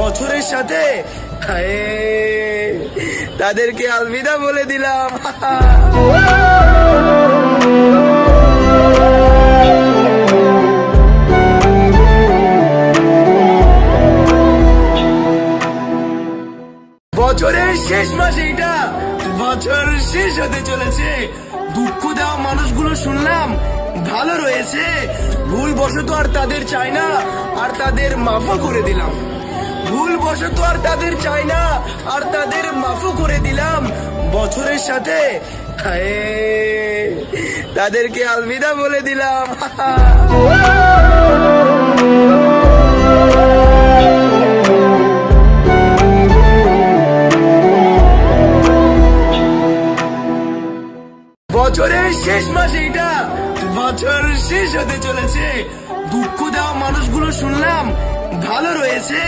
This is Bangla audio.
বছরের সাথে তাদেরকে আলবিদা বলে দিলাম। বছরের শেষ মাস, এইটা বছর শেষ হতে চলেছে। দুঃখ দেওয়া মানুষগুলো শুনলাম ভালো রয়েছে, ভুল বশত আর তাদের চাই না, আর তাদের মাফও করে দিলাম। ভুল বশত আর তাদের চাই না, আর তাদের মাফও করে দিলাম। বছরের সাথে তাদেরকে আলবিদা বলে দিলাম। বছরের শেষ মাস, এইটা বছর শেষ হতে চলেছে। দুঃখ দেওয়া মানুষগুলো শুনলাম ভালো রয়েছে,